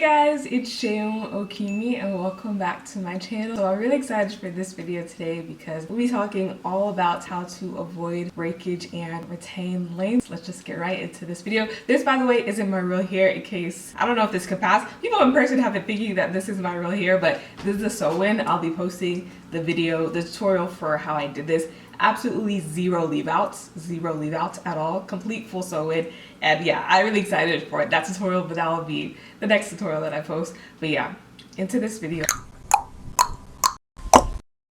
guys, it's Sheung Okimi and welcome back to my channel. So I'm really excited for this video today because we'll be talking all about how to avoid breakage and retain length. Let's just get right into this video. This, by the way, isn't my real hair, in case I don't know if this could pass. People in person have been thinking that this is my real hair, but this is a sew-in. I'll be posting the video, the tutorial for how I did this. Absolutely zero leave outs at all, complete full sew-in. And yeah, I'm really excited for that tutorial, but that will be the next tutorial that I post. But yeah, into this video.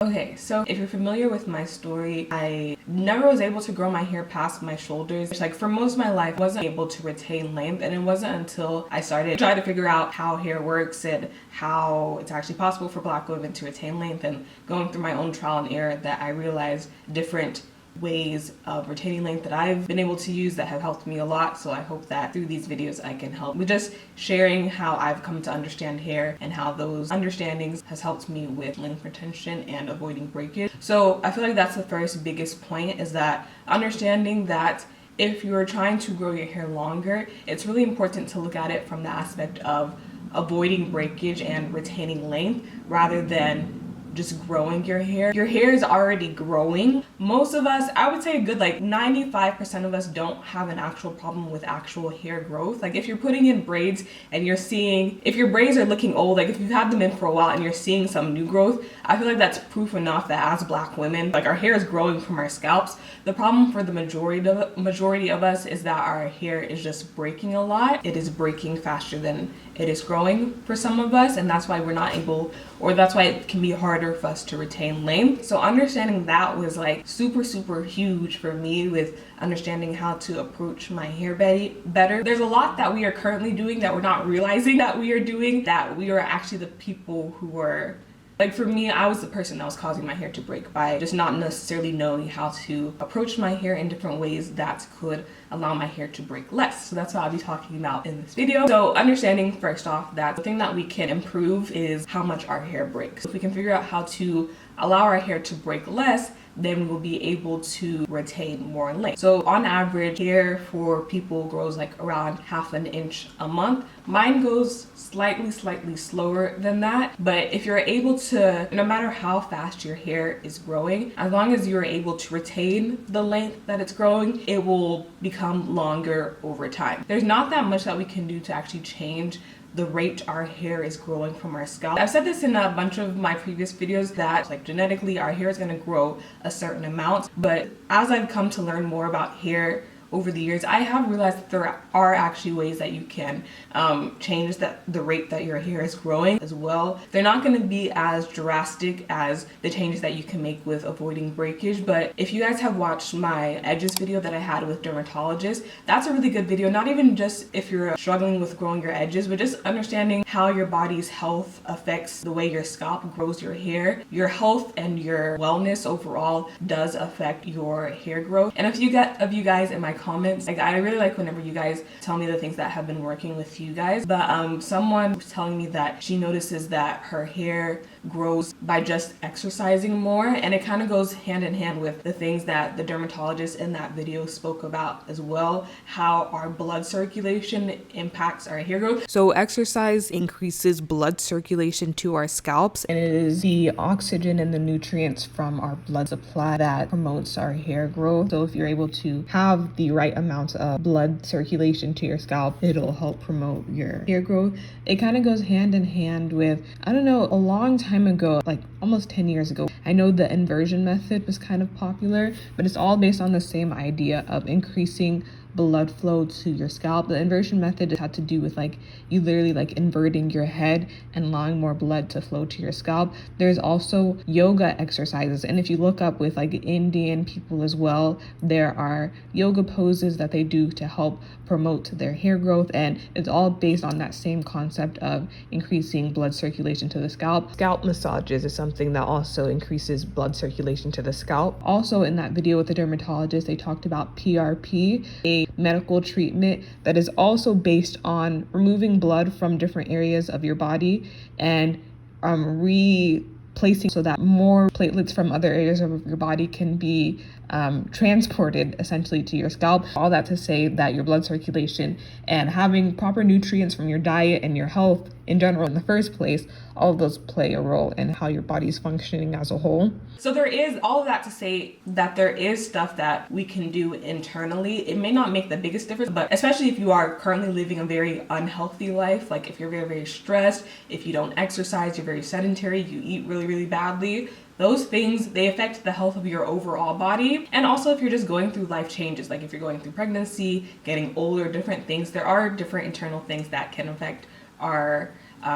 Okay, so if you're familiar with my story, I never was able to grow my hair past my shoulders. Like for most of my life, I wasn't able to retain length, and it wasn't until I started trying to figure out how hair works and how it's actually possible for Black women to retain length, and going through my own trial and error, that I realized different ways of retaining length that I've been able to use that have helped me a lot. So I hope that through these videos I can help with just sharing how I've come to understand hair and how those understandings has helped me with length retention and avoiding breakage. So I feel like that's the first biggest point, is that understanding that if you're trying to grow your hair longer, it's really important to look at it from the aspect of avoiding breakage and retaining length rather than just growing your hair. Your hair is already growing. Most of us, I would say a good like 95% of us don't have an actual problem with actual hair growth. Like if you're putting in braids and you're seeing, if your braids are looking old, like if you've had them in for a while and you're seeing some new growth, I feel like that's proof enough that as Black women, like our hair is growing from our scalps. The problem for the majority of us is that our hair is just breaking a lot. It is breaking faster than it is growing for some of us, and that's why we're not able, or that's why it can be harder for us to retain length. So understanding that was like super huge for me with understanding how to approach my hair better. There's a lot that we are currently doing that we're not realizing that we are doing, that we are actually the people who are, like for me, I was the person that was causing my hair to break by just not necessarily knowing how to approach my hair in different ways that could allow my hair to break less. So that's what I'll be talking about in this video. So understanding first off that the thing that we can improve is how much our hair breaks. If we can figure out how to allow our hair to break less, then we will be able to retain more length. So on average, hair for people grows like around ½ an inch a month. Mine goes slightly slower than that, but if you're able to, no matter how fast your hair is growing, as long as you're able to retain the length that it's growing, it will become longer over time. There's not that much that we can do to actually change the rate our hair is growing from our scalp. I've said this in a bunch of my previous videos that like genetically our hair is going to grow a certain amount, but as I've come to learn more about hair over the years, I have realized that there are actually ways that you can change the rate that your hair is growing as well. They're not going to be as drastic as the changes that you can make with avoiding breakage, but if you guys have watched my edges video that I had with dermatologists, that's a really good video. Not even just if you're struggling with growing your edges, but just understanding how your body's health affects the way your scalp grows your hair. Your health and your wellness overall does affect your hair growth. And if you guys in my comments, like I really like whenever you guys tell me the things that have been working with you guys, but someone was telling me that she notices that her hair grows by just exercising more, and it kind of goes hand in hand with the things that the dermatologist in that video spoke about as well, how our blood circulation impacts our hair growth. So exercise increases blood circulation to our scalps, and it is the oxygen and the nutrients from our blood supply that promotes our hair growth. So if you're able to have the right amount of blood circulation to your scalp, it'll help promote your hair growth. It kind of goes hand in hand with, I don't know, a long time ago, like almost 10 years ago, I know the inversion method was kind of popular, but it's all based on the same idea of increasing blood flow to your scalp. The inversion method had to do with like you literally like inverting your head and allowing more blood to flow to your scalp. There's also yoga exercises, and if you look up with like Indian people as well, there are yoga poses that they do to help promote their hair growth, and it's all based on that same concept of increasing blood circulation to the scalp. Scalp massages is something that also increases blood circulation to the scalp. Also in that video with the dermatologist, they talked about PRP, a medical treatment that is also based on removing blood from different areas of your body and replacing so that more platelets from other areas of your body can be transported essentially to your scalp. All that to say that your blood circulation and having proper nutrients from your diet and your health in general in the first place, all of those play a role in how your body is functioning as a whole. So there is all of that to say that there is stuff that we can do internally. It may not make the biggest difference, but especially if you are currently living a very unhealthy life, like if you're very, very stressed, if you don't exercise, you're very sedentary, you eat really, really badly, those things, they affect the health of your overall body. And also if you're just going through life changes, like if you're going through pregnancy, getting older, different things, there are different internal things that can affect our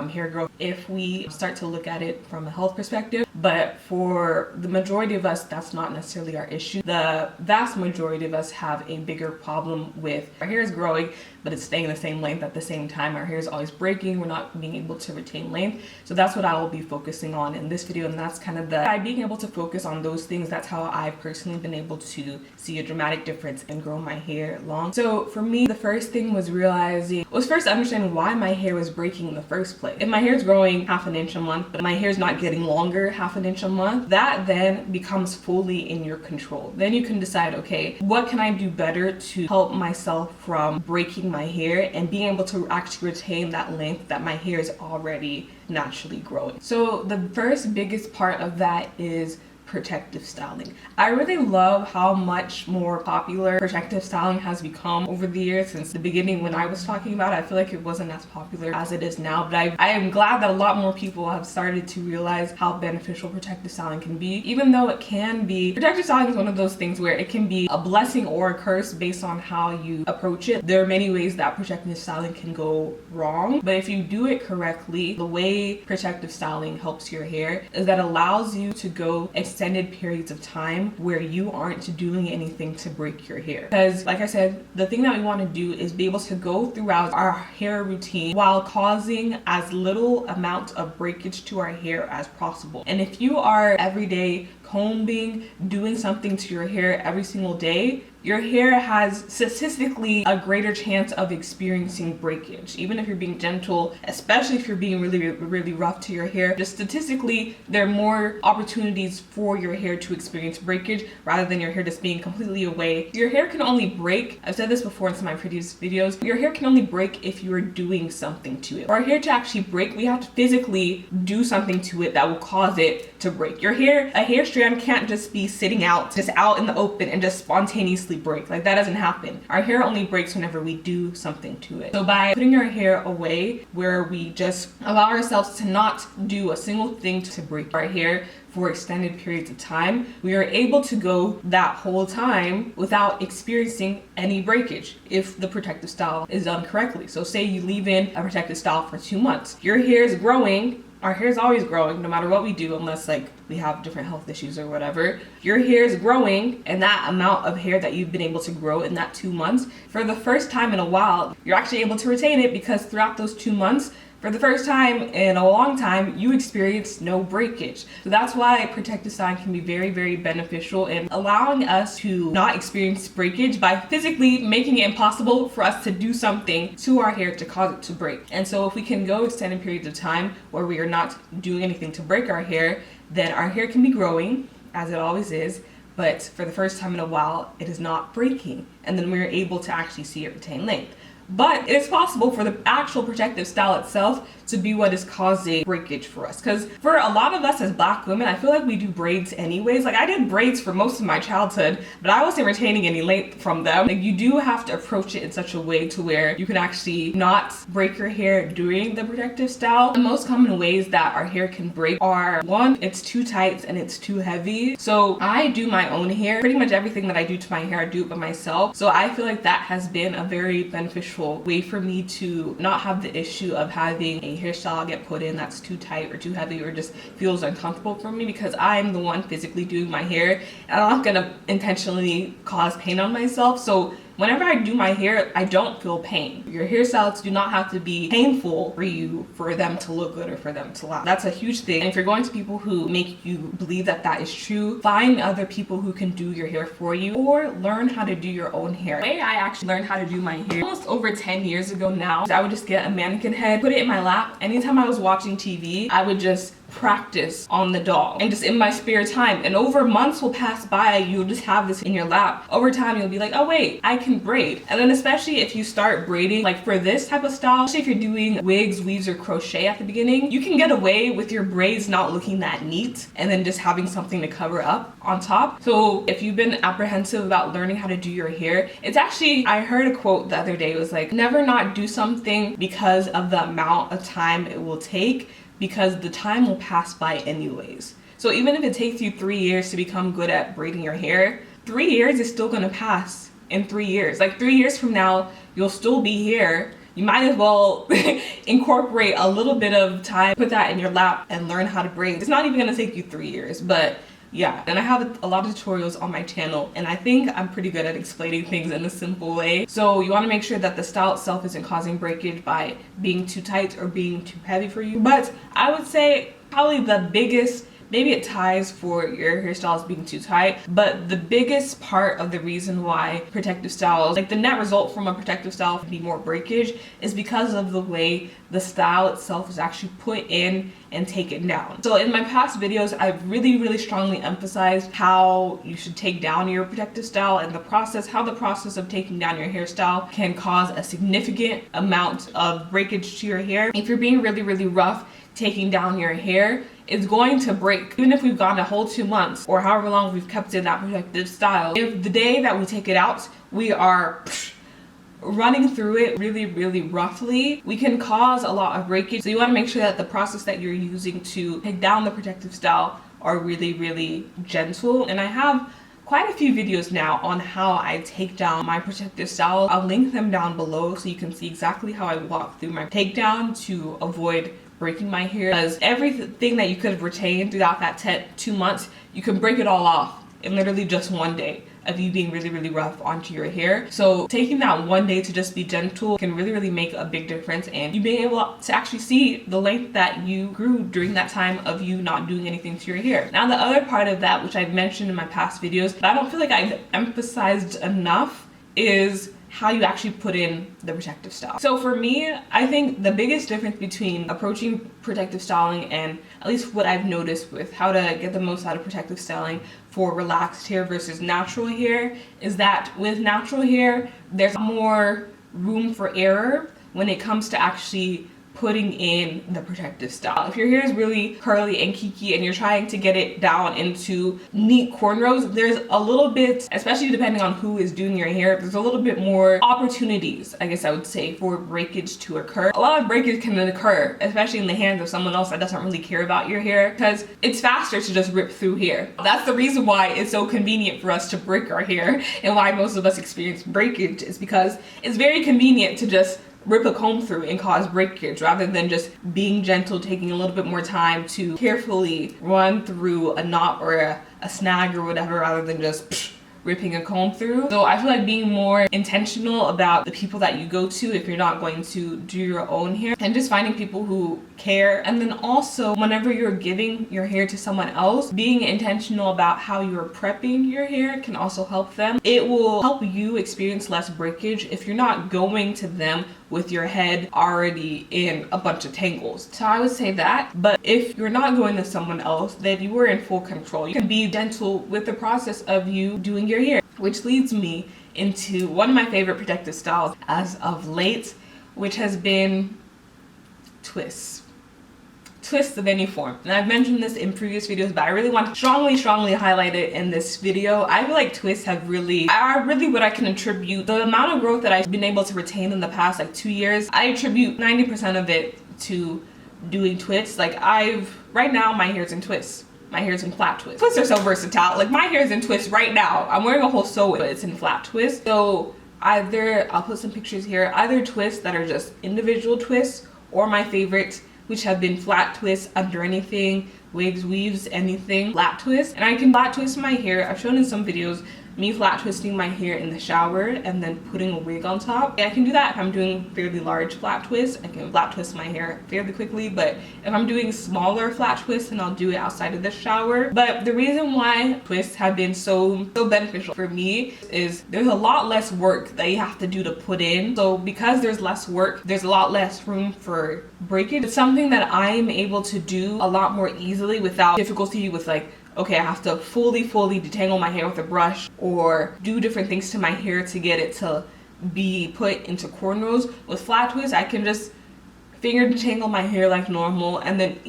hair growth if we start to look at it from a health perspective. But for the majority of us, that's not necessarily our issue. The vast majority of us have a bigger problem with our hair is growing, but it's staying the same length at the same time. Our hair is always breaking. We're not being able to retain length. So that's what I will be focusing on in this video. And that's kind of by being able to focus on those things, that's how I've personally been able to see a dramatic difference and grow my hair long. So for me, the first thing was first understanding why my hair was breaking in the first place. If my hair is growing half an inch a month, but my hair is not getting longer half an inch a month, that then becomes fully in your control. Then you can decide, okay, what can I do better to help myself from breaking my hair and being able to actually retain that length that my hair is already naturally growing. So the first biggest part of that is protective styling. I really love how much more popular protective styling has become over the years. Since the beginning when I was talking about it, I feel like it wasn't as popular as it is now, but I am glad that a lot more people have started to realize how beneficial protective styling can be. Even though it can be, protective styling is one of those things where it can be a blessing or a curse based on how you approach it. There are many ways that protective styling can go wrong, but if you do it correctly, the way protective styling helps your hair is that it allows you to go extended periods of time where you aren't doing anything to break your hair. Because like I said, the thing that we want to do is be able to go throughout our hair routine while causing as little amount of breakage to our hair as possible. And if you are every day combing, doing something to your hair every single day, your hair has statistically a greater chance of experiencing breakage. Even if you're being gentle, especially if you're being really, really rough to your hair, just statistically, there are more opportunities for your hair to experience breakage rather than your hair just being completely away. Your hair can only break, I've said this before in some of my previous videos, your hair can only break if you are doing something to it. For our hair to actually break, we have to physically do something to it that will cause it to break. Your hair, a hair strand can't just be sitting out, just out in the open and just spontaneously break. Like that doesn't happen. Our hair only breaks whenever we do something to it. So by putting our hair away where we just allow ourselves to not do a single thing to break our hair for extended periods of time, we are able to go that whole time without experiencing any breakage if the protective style is done correctly. So say you leave in a protective style for 2 months. Your hair is growing. Our hair is always growing no matter what we do, unless like we have different health issues or whatever. Your hair is growing, and that amount of hair that you've been able to grow in that 2 months, for the first time in a while, you're actually able to retain it because throughout those 2 months, for the first time in a long time, you experience no breakage. So that's why protective styling can be very, very beneficial in allowing us to not experience breakage by physically making it impossible for us to do something to our hair to cause it to break. And so if we can go extended periods of time where we are not doing anything to break our hair, then our hair can be growing, as it always is, but for the first time in a while, it is not breaking. And then we're able to actually see it retain length. But it is possible for the actual protective style itself to be what is causing breakage for us. Because for a lot of us as Black women, I feel like we do braids anyways. Like I did braids for most of my childhood, but I wasn't retaining any length from them. Like you do have to approach it in such a way to where you can actually not break your hair during the protective style. The most common ways that our hair can break are, one, it's too tight and it's too heavy. So I do my own hair. Pretty much everything that I do to my hair, I do it by myself. So I feel like that has been a very beneficial way for me to not have the issue of having a hairstyle get put in that's too tight or too heavy or just feels uncomfortable for me, because I'm the one physically doing my hair and I'm not gonna intentionally cause pain on myself. So whenever I do my hair, I don't feel pain. Your hairstyles do not have to be painful for you for them to look good or for them to last. That's a huge thing. And if you're going to people who make you believe that that is true, find other people who can do your hair for you or learn how to do your own hair. The way I actually learned how to do my hair almost over 10 years ago now, I would just get a mannequin head, put it in my lap. Anytime I was watching TV, I would just practice on the doll and just in my spare time, and over months will pass by, you'll just have this in your lap. Over time you'll be like, oh wait, I can braid. And then especially if you start braiding, like for this type of style, especially if you're doing wigs, weaves, or crochet at the beginning, you can get away with your braids not looking that neat and then just having something to cover up on top. So if you've been apprehensive about learning how to do your hair, it's actually, I heard a quote the other day, it was like, never not do something because of the amount of time it will take, because the time will pass by anyways. So even if it takes you 3 years to become good at braiding your hair, 3 years is still gonna pass in 3 years. Like 3 years from now, you'll still be here. You might as well incorporate a little bit of time, put that in your lap and learn how to braid. It's not even gonna take you 3 years, but yeah. And I have a lot of tutorials on my channel, and I think I'm pretty good at explaining things in a simple way. So you wanna make sure that the style itself isn't causing breakage by being too tight or being too heavy for you. But I would say probably the biggest, maybe it ties for your hairstyles being too tight, but the biggest part of the reason why protective styles, like the net result from a protective style can be more breakage, is because of the way the style itself is actually put in and taken down. So in my past videos, I've really strongly emphasized how you should take down your protective style and the process, how the process of taking down your hairstyle can cause a significant amount of breakage to your hair. If you're being really rough taking down your hair, it's going to break. Even if we've gone a whole 2 months or however long we've kept in that protective style, if the day that we take it out, we are running through it really roughly, we can cause a lot of breakage. So you want to make sure that the process that you're using to take down the protective style are really gentle. And I have quite a few videos now on how I take down my protective style. I'll link them down below so you can see exactly how I walk through my takedown to avoid breaking my hair, because everything that you could have retained throughout that 2 months, you can break it all off in literally just one day of you being really rough onto your hair. So taking that one day to just be gentle can really make a big difference, and you being able to actually see the length that you grew during that time of you not doing anything to your hair. Now the other part of that, which I've mentioned in my past videos, but I don't feel like I've emphasized enough, is how you actually put in the protective style. So for me, I think the biggest difference between approaching protective styling and at least what I've noticed with how to get the most out of protective styling for relaxed hair versus natural hair is that with natural hair, there's more room for error when it comes to actually putting in the protective style. If your hair is really curly and kinky and you're trying to get it down into neat cornrows, there's a little bit, especially depending on who is doing your hair, there's a little bit more opportunities, I guess I would say, for breakage to occur. A lot of breakage can occur, especially in the hands of someone else that doesn't really care about your hair, because it's faster to just rip through hair. That's the reason why it's so convenient for us to break our hair, and why most of us experience breakage is because it's very convenient to just rip a comb through and cause breakage rather than just being gentle, taking a little bit more time to carefully run through a knot or a snag or whatever, rather than just ripping a comb through. So I feel like being more intentional about the people that you go to if you're not going to do your own hair, and just finding people who care. And then also whenever you're giving your hair to someone else, being intentional about how you're prepping your hair can also help them. It will help you experience less breakage if you're not going to them with your head already in a bunch of tangles. So I would say that. But if you're not going to someone else, then you are in full control. You can be gentle with the process of you doing your hair, which leads me into one of my favorite protective styles as of late, which has been twists. Twists of any form. And I've mentioned this in previous videos, but I really want to strongly highlight it in this video. I feel like twists are really what I can attribute the amount of growth that I've been able to retain in the past 2 years. I attribute 90% of it to doing twists. Right now my hair's in twists. My hair's in flat twists. Twists are so versatile. Like my hair's in twists right now. I'm wearing a whole sew, but it's in flat twists. So either, I'll put some pictures here, either twists that are just individual twists, or my favorite, which have been flat twists under anything, wigs, weaves, anything, flat twists. And I can flat twist my hair. I've shown in some videos me flat twisting my hair in the shower and then putting a wig on top. I can do that if I'm doing fairly large flat twists. I can flat twist my hair fairly quickly, but if I'm doing smaller flat twists, then I'll do it outside of the shower. But the reason why twists have been so beneficial for me is there's a lot less work that you have to do to put in. So because there's less work, there's a lot less room for breakage. It's something that I'm able to do a lot more easily without difficulty with like, okay, I have to fully detangle my hair with a brush or do different things to my hair to get it to be put into cornrows. With flat twists, I can just finger detangle my hair like normal and then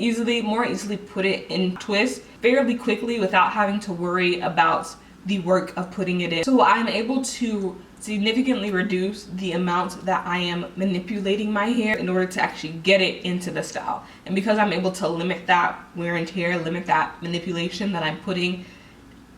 more easily put it in twist fairly quickly without having to worry about the work of putting it in. So I'm able to significantly reduce the amount that I am manipulating my hair in order to actually get it into the style. And because I'm able to limit that wear and tear, limit that manipulation that I'm putting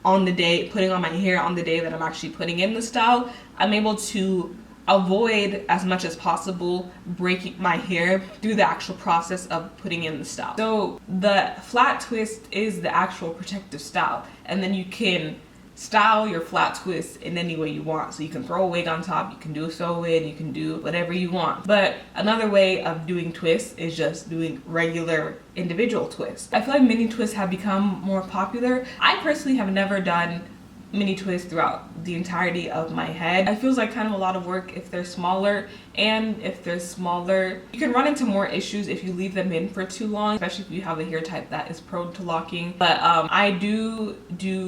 on my hair on the day that I'm actually putting in the style, I'm able to avoid as much as possible breaking my hair through the actual process of putting in the style. So the flat twist is the actual protective style, and then you can style your flat twist in any way you want. So you can throw a wig on top, you can do a sew-in, you can do whatever you want. But another way of doing twists is just doing regular individual twists. I feel like mini twists have become more popular. I personally have never done mini twists throughout the entirety of my head. It feels like kind of a lot of work if they're smaller, and if they're smaller, you can run into more issues if you leave them in for too long, especially if you have a hair type that is prone to locking. But I do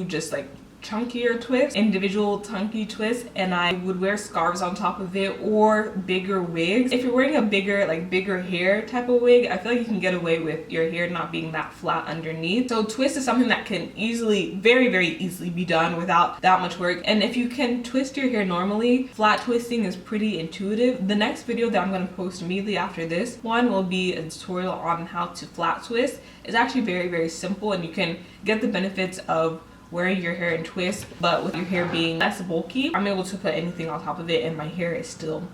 just like chunkier twists, individual chunky twists, and I would wear scarves on top of it or bigger wigs. If you're wearing a bigger hair type of wig, I feel like you can get away with your hair not being that flat underneath. So twist is something that can easily, very easily be done without that much work. And if you can twist your hair normally, flat twisting is pretty intuitive. The next video that I'm going to post immediately after this one will be a tutorial on how to flat twist. It's actually very simple, and you can get the benefits of wearing your hair in twists, but with your hair being less bulky, I'm able to put anything on top of it and my hair is still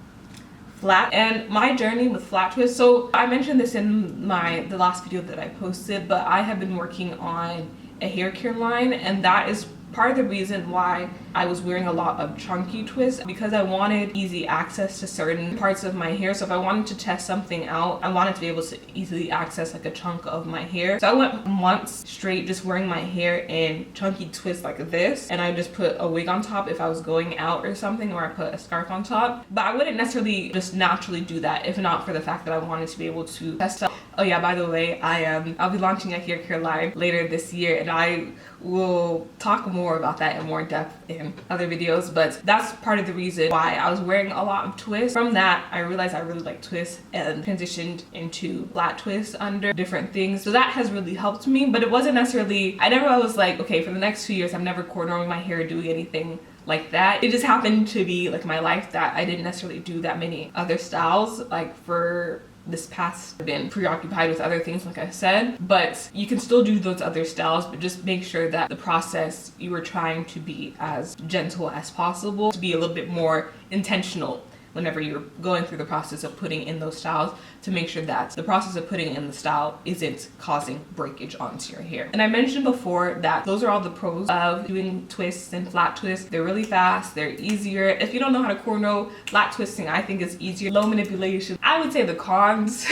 flat. And my journey with flat twists, so I mentioned this in the last video that I posted, but I have been working on a hair care line, and that is part of the reason why I was wearing a lot of chunky twists, because I wanted easy access to certain parts of my hair. So if I wanted to test something out, I wanted to be able to easily access like a chunk of my hair. So I went months straight just wearing my hair in chunky twists like this, and I just put a wig on top if I was going out or something, or I put a scarf on top. But I wouldn't necessarily just naturally do that if not for the fact that I wanted to be able to test out. Oh yeah, by the way, I'll be launching a hair care line later this year, and I will talk more about that in more depth in other videos, but that's part of the reason why I was wearing a lot of twists. From that, I realized I really like twists and transitioned into flat twists under different things. So that has really helped me, but it wasn't necessarily, I was like, okay, for the next 2 years, I'm never cornrowing my hair or doing anything like that. It just happened to be like my life that I didn't necessarily do that many other styles. Like for this past, I've been preoccupied with other things, like I said, but you can still do those other styles, but just make sure that the process, you are trying to be as gentle as possible, to be a little bit more intentional whenever you're going through the process of putting in those styles, to make sure that the process of putting in the style isn't causing breakage onto your hair. And I mentioned before that those are all the pros of doing twists and flat twists. They're really fast, they're easier. If you don't know how to cornrow, flat twisting I think is easier. Low manipulation. I would say the cons,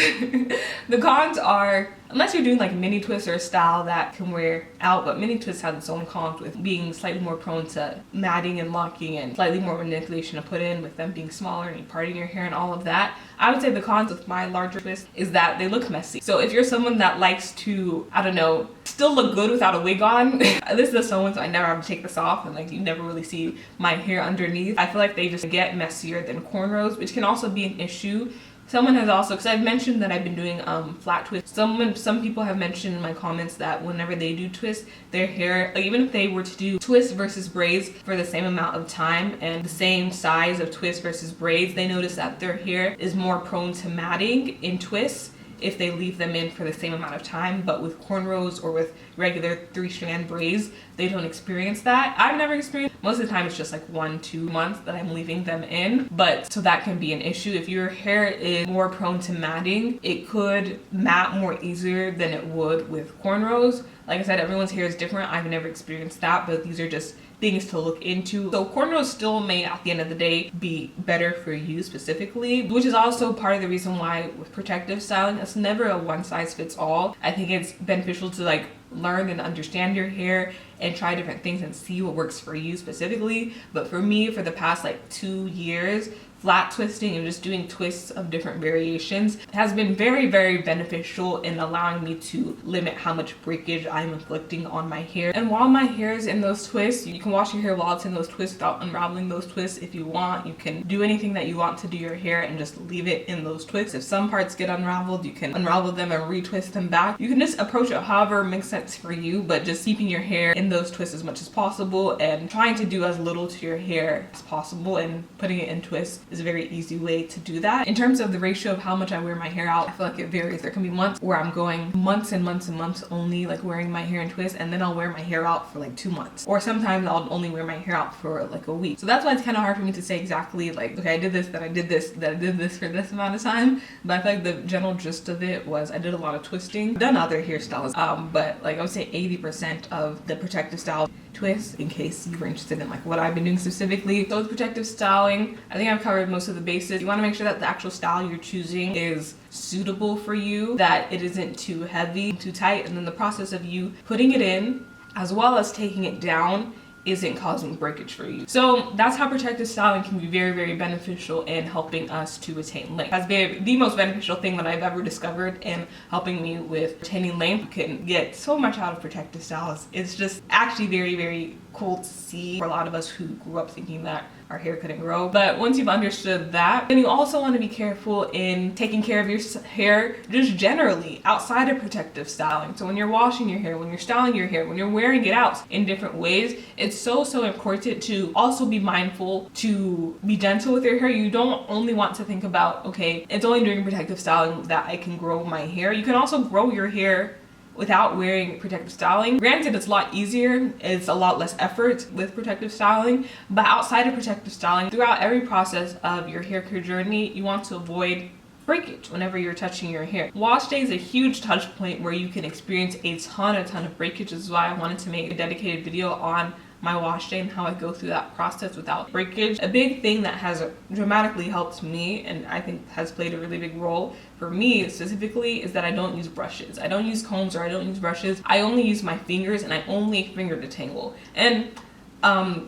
the cons are, unless you're doing like mini twists or a style that can wear out, but mini twists has its own cons with being slightly more prone to matting and locking and slightly more manipulation to put in with them being smaller and parting your hair and all of that. I would say the cons with my larger twists is that they look messy. So if you're someone that likes to, I don't know, still look good without a wig on, this is someone, so I never have to take this off, and like you never really see my hair underneath. I feel like they just get messier than cornrows, which can also be an issue. Someone has also, because I've mentioned that I've been doing flat twists. Some people have mentioned in my comments that whenever they do twists, their hair, like even if they were to do twists versus braids for the same amount of time and the same size of twists versus braids, they notice that their hair is more prone to matting in twists if they leave them in for the same amount of time. But with cornrows or with regular 3-strand braids, they don't experience that. I've never experienced, most of the time it's just like 1-2 months that I'm leaving them in, but so that can be an issue. If your hair is more prone to matting, it could mat more easier than it would with cornrows. Like I said, everyone's hair is different. I've never experienced that, but these are just things to look into. So cornrows still may at the end of the day be better for you specifically, which is also part of the reason why with protective styling, it's never a one size fits all. I think it's beneficial to like learn and understand your hair and try different things and see what works for you specifically. But for me, for the past like 2 years, flat twisting and just doing twists of different variations has been very, very beneficial in allowing me to limit how much breakage I'm inflicting on my hair. And while my hair is in those twists, you can wash your hair while it's in those twists without unraveling those twists if you want. You can do anything that you want to do your hair and just leave it in those twists. If some parts get unraveled, you can unravel them and retwist them back. You can just approach it however makes sense for you, but just keeping your hair in those twists as much as possible and trying to do as little to your hair as possible and putting it in twists is a very easy way to do that. In terms of the ratio of how much I wear my hair out, I feel like it varies. There can be months where I'm going months and months and months only like wearing my hair in twists, and then I'll wear my hair out for like 2 months. Or sometimes I'll only wear my hair out for like a week. So that's why it's kind of hard for me to say exactly like, okay, I did this, then I did this, then I did this for this amount of time. But I feel like the general gist of it was I did a lot of twisting. I've done other hairstyles, but like I would say 80% of the protective style twists, in case you were interested in like what I've been doing specifically. So with protective styling, I think I've covered most of the bases. You want to make sure that the actual style you're choosing is suitable for you, that it isn't too heavy, too tight, and then the process of you putting it in as well as taking it down isn't causing breakage for you. So that's how protective styling can be very, very beneficial in helping us to retain length. That's been the most beneficial thing that I've ever discovered in helping me with retaining length. You can get so much out of protective styles. It's just actually very, very cool to see for a lot of us who grew up thinking that our hair couldn't grow. But once you've understood that, then you also want to be careful in taking care of your hair just generally outside of protective styling. So when you're washing your hair, when you're styling your hair, when you're wearing it out in different ways, it's so important to also be mindful to be gentle with your hair. You don't only want to think about, okay, it's only during protective styling that I can grow my hair. You can also grow your hair without wearing protective styling. Granted, it's a lot easier, it's a lot less effort with protective styling, but outside of protective styling, throughout every process of your hair care journey, you want to avoid breakage whenever you're touching your hair. Wash day is a huge touch point where you can experience a ton of breakage. This is why I wanted to make a dedicated video on my wash day and how I go through that process without breakage. A big thing that has dramatically helped me, and I think has played a really big role for me specifically, is that I don't use brushes. I don't use combs or I don't use brushes. I only use my fingers and I only finger detangle. And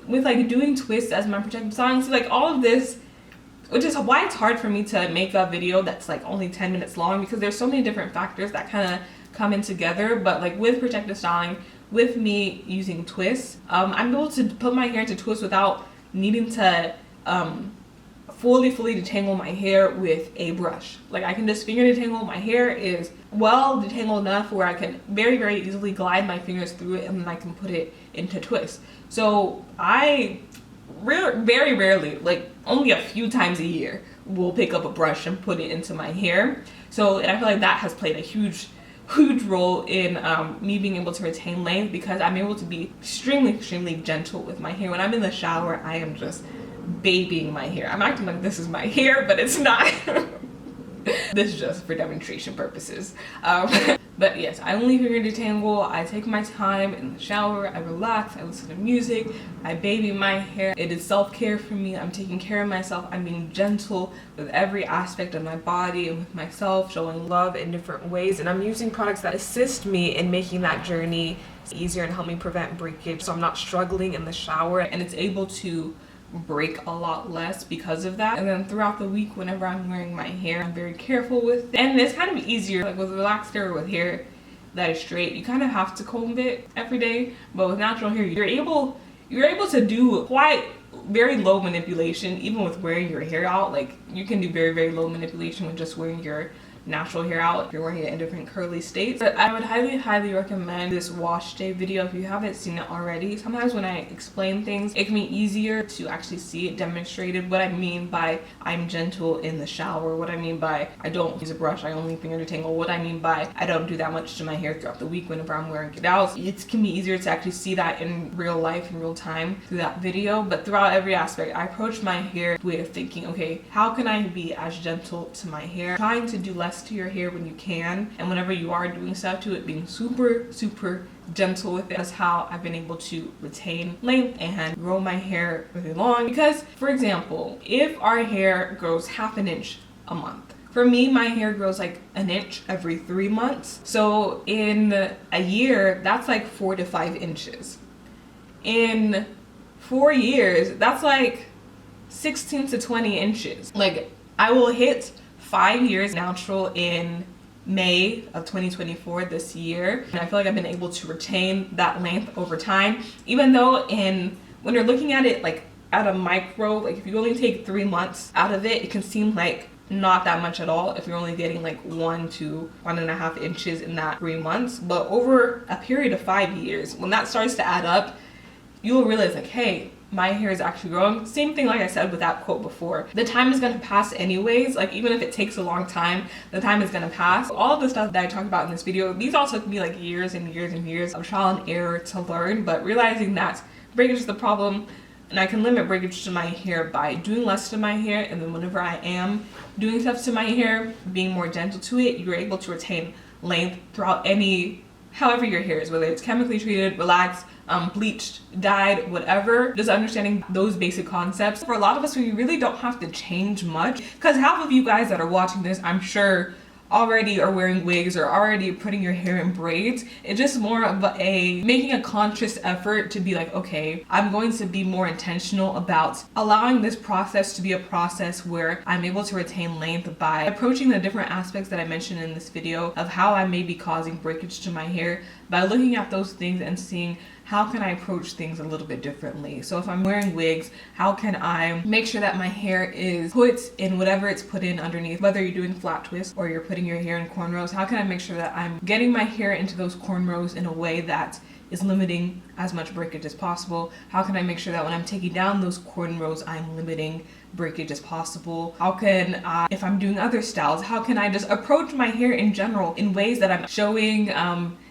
with like doing twists as my protective styling, so like all of this, which is why it's hard for me to make a video that's like only 10 minutes long, because there's so many different factors that kind of come in together. But like with protective styling, with me using twists, I'm able to put my hair into twists without needing to fully detangle my hair with a brush. Like I can just finger detangle. My hair is well detangled enough where I can very easily glide my fingers through it, and then I can put it into twists. So I very rarely, like only a few times a year, will pick up a brush and put it into my hair. So, and I feel like that has played a huge role in me being able to retain length, because I'm able to be extremely gentle with my hair. When I'm in the shower, I am just babying my hair. I'm acting like this is my hair, but it's not. This is just for demonstration purposes. But yes, I only finger detangle. I take my time in the shower. I relax. I listen to music. I baby my hair. It is self-care for me. I'm taking care of myself. I'm being gentle with every aspect of my body and with myself, showing love in different ways. And I'm using products that assist me in making that journey easier and help me prevent breakage, so I'm not struggling in the shower, and it's able to break a lot less because of that. And then throughout the week, whenever I'm wearing my hair, I'm very careful with it. And it's kind of easier, like with relaxed hair, with hair that is straight, you kind of have to comb it every day. But with natural hair, you're able to do quite very low manipulation, even with wearing your hair out. Like you can do very low manipulation with just wearing your natural hair out if you're wearing it in different curly states. But I would highly recommend this wash day video if you haven't seen it already. Sometimes when I explain things, it can be easier to actually see it demonstrated, what I mean by I'm gentle in the shower, what I mean by I don't use a brush, I only finger detangle, what I mean by I don't do that much to my hair throughout the week whenever I'm wearing it out. It can be easier to actually see that in real life, in real time through that video. But throughout every aspect, I approach my hair with thinking, okay, how can I be as gentle to my hair, trying to do less less to your hair when you can, and whenever you are doing stuff to it, being super gentle with it. That's how I've been able to retain length and grow my hair really long. Because, for example, if our hair grows half an inch a month, for me, my hair grows like an inch every 3 months. So in a year, that's like 4 to 5 inches. In 4 years, that's like 16 to 20 inches. Like, I will hit 5 years natural in May of 2024 this year, and I feel like I've been able to retain that length over time, even though when you're looking at it like at a micro, like if you only take 3 months out of it, it can seem like not that much at all if you're only getting like 1 to 1.5 inches in that 3 months. But over a period of 5 years, when that starts to add up, you will realize like, hey, my hair is actually growing. Same thing like I said with that quote before. The time is gonna pass anyways. Like, even if it takes a long time, the time is gonna pass. All of the stuff that I talked about in this video, these all took me like years and years and years of trial and error to learn, but realizing that breakage is the problem, and I can limit breakage to my hair by doing less to my hair, and then whenever I am doing stuff to my hair, being more gentle to it, you're able to retain length throughout however your hair is, whether it's chemically treated, relaxed, bleached, dyed, whatever. Just understanding those basic concepts. For a lot of us, we really don't have to change much, because half of you guys that are watching this, I'm sure, already are wearing wigs or already putting your hair in braids. It's just more of making a conscious effort to be like, okay, I'm going to be more intentional about allowing this process to be a process where I'm able to retain length by approaching the different aspects that I mentioned in this video of how I may be causing breakage to my hair, by looking at those things and seeing how can I approach things a little bit differently. So if I'm wearing wigs, how can I make sure that my hair is put in whatever it's put in underneath, whether you're doing flat twists or you're putting your hair in cornrows, how can I make sure that I'm getting my hair into those cornrows in a way that is limiting as much breakage as possible? How can I make sure that when I'm taking down those cornrows, I'm limiting breakage as possible? How can if I'm doing other styles, how can I just approach my hair in general in ways that I'm showing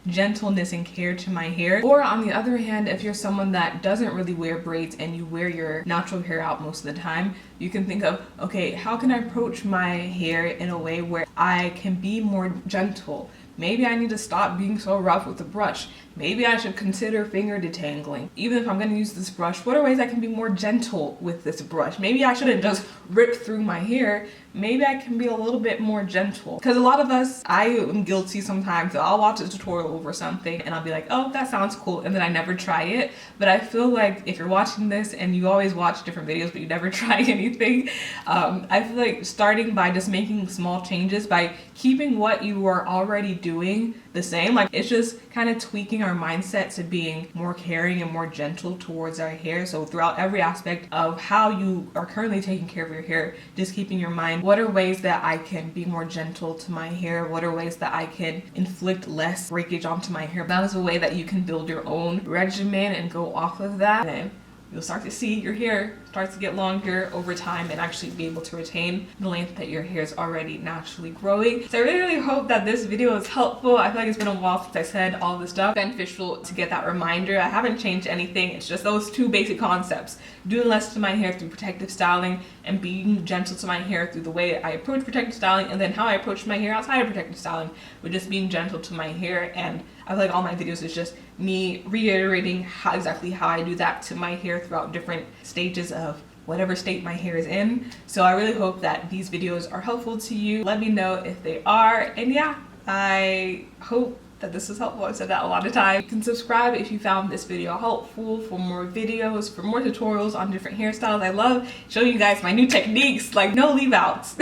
gentleness and care to my hair? Or on the other hand, if you're someone that doesn't really wear braids and you wear your natural hair out most of the time, you can think of, okay, how can I approach my hair in a way where I can be more gentle? Maybe I need to stop being so rough with the brush. Maybe I should consider finger detangling. Even if I'm gonna use this brush, what are ways I can be more gentle with this brush? Maybe I shouldn't just rip through my hair. Maybe I can be a little bit more gentle. Because a lot of us, I am guilty sometimes. So I'll watch a tutorial over something and I'll be like, oh, that sounds cool, and then I never try it. But I feel like if you're watching this and you always watch different videos but you never try anything, I feel like starting by just making small changes, by keeping what you are already doing the same, like it's just kind of tweaking our mindset to being more caring and more gentle towards our hair. So throughout every aspect of how you are currently taking care of your hair, just keeping your mind, what are ways that I can be more gentle to my hair? What are ways that I can inflict less breakage onto my hair? That is a way that you can build your own regimen and go off of that. And you'll start to see your hair starts to get longer over time and actually be able to retain the length that your hair is already naturally growing. So I really hope that this video is helpful. I feel like it's been a while since I said all this stuff. Beneficial to get that reminder. I haven't changed anything. It's just those two basic concepts. Doing less to my hair through protective styling, and being gentle to my hair through the way I approach protective styling, and then how I approach my hair outside of protective styling with just being gentle to my hair. And I feel like all my videos is just me reiterating exactly how I do that to my hair throughout different stages of whatever state my hair is in. So I really hope that these videos are helpful to you. Let me know if they are. And yeah, I hope that this is helpful. I've said that a lot of times. You can subscribe if you found this video helpful for more videos, for more tutorials on different hairstyles. I love showing you guys my new techniques, like no leave outs.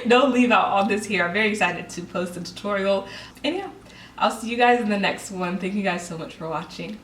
No leave out on this hair. I'm very excited to post a tutorial. And yeah, I'll see you guys in the next one. Thank you guys so much for watching.